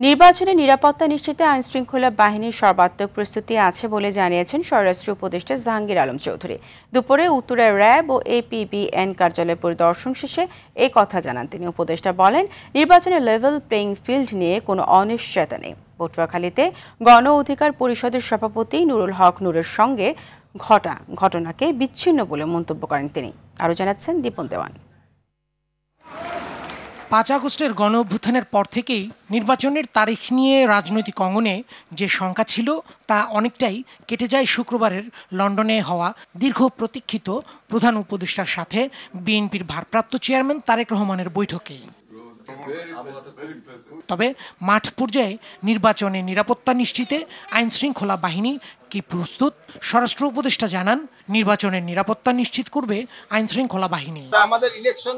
নির্বাচনে নিরাপত্তা নিশ্চিতে আইনশৃঙ্খলা বাহিনীর সর্বাত্মক প্রস্তুতি আছে বলে জানিয়েছেন স্বরাষ্ট্র উপদেষ্টা জাহাঙ্গীর আলম চৌধুরী। দুপুরে উত্তরায় র্যাব ও এপিবিএন কার্যালয় পরিদর্শন শেষে এই কথা জানান তিনি। উপদেষ্টা বলেন, নির্বাচনে লেভেল প্লেইং ফিল্ড নিয়ে কোনো অনিশ্চয়তা নেই। পটুয়াখালীতে গণ অধিকার পরিষদের সভাপতি নুরুল হক নূরের সঙ্গে ঘটনাকে বিচ্ছিন্ন বলে মন্তব্য করেন তিনি। আরও জানাচ্ছেন দীপন দেওয়ান। ৫ আগস্টের গণ অভ্যুত্থানের পর থেকেই নির্বাচনের তারিখ নিয়ে রাজনৈতিক অঙ্গনে যে শঙ্কা ছিল তা অনেকটাই কেটে যায় শুক্রবারের লন্ডনে হওয়া দীর্ঘ প্রতীক্ষিত প্রধান উপদেষ্টার সাথে বিএনপির ভারপ্রাপ্ত চেয়ারম্যান তারেক রহমানের বৈঠকে। তবে মাঠ পর্যায়ে নির্বাচনে নিরাপত্তা নিশ্চিতে আইনশৃঙ্খলা বাহিনী কি প্রস্তুত? স্বরাষ্ট্র উপদেষ্টা জানান, নির্বাচনের নিরাপত্তা নিশ্চিত করবে আইনশৃঙ্খলা বাহিনী। আমাদের ইলেকশন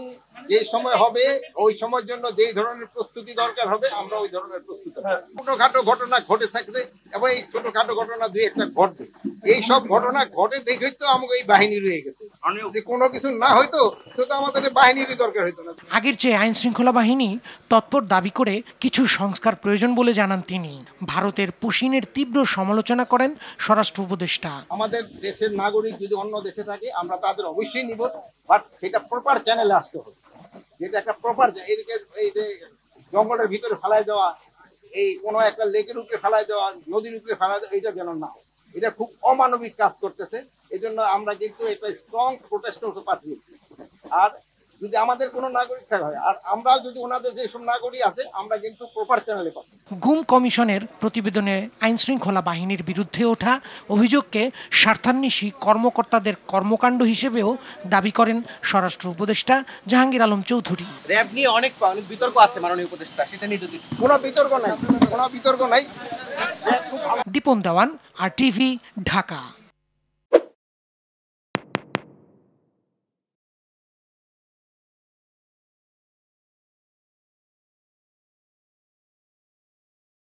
যে সময় হবে ওই সময়ের জন্য যে ধরনের প্রস্তুতি দরকার হবে আমরা ওই ধরনের প্রস্তুতি ছোটখাটো ঘটনা ঘটে থাকবে এবং এই ছোটখাটো ঘটনা দুই একটা ঘটবে। এই সব ঘটনা ঘটে দেখেই তো আমাকে এই বাহিনী রয়ে গেছে। যদি কোনো কিছু না হয়তো তো আমাদের বাহিনীরই দরকার হইতো না। আগের চেয়ে আইন শৃঙ্খলা বাহিনী তৎপর দাবি করে কিছু সংস্কার প্রয়োজন বলে জানান তিনি। ভারতের পুশিনের তীব্র সমালোচনা করেন স্বরাষ্ট্র উপদেষ্টা। আমাদের দেশের নাগরিক যদি অন্য দেশে থাকে আমরা তাদের অবশ্যই নিব, বাট সেটা প্রপার চ্যানেলে আসতে হবে। যেটা একটা প্রপার, এই যে জঙ্গলের ভিতরে ফেলায় দেওয়া, এই কোনো একটা লেকের উপরে ফেলায় দেওয়া, নদীর উপরে ফেলায় দেওয়া, এটা যেন না। এটা খুব অমানবিক কাজ করতেছে। এই জন্য আমরা কিন্তু এটা স্ট্রং প্রোটেস্ট করতে পাঠিয়েছি। আর যদি আমাদের কোনো নাগরিক হয় আর আমরা যদি ওনাদের যেসব নাগরিক আছে আমরা কিন্তু প্রপার চ্যানেলে পাবো। গুম কমিশনের প্রতিবেদনে আইনশৃঙ্খলা বাহিনীর বিরুদ্ধে ওঠা অভিযোগকে স্বার্থান্বেষী কর্মকর্তাদের কর্মকাণ্ড হিসেবেও দাবি করেন স্বরাষ্ট্র উপদেষ্টা জাহাঙ্গীর আলম চৌধুরী। র‍্যাব নিয়ে অনেক বিতর্ক আছে মাননীয় উপদেষ্টা, সেটা নিয়ে যদি কোনো বিতর্ক নাই। দীপন দেওয়ান, RTV, ঢাকা।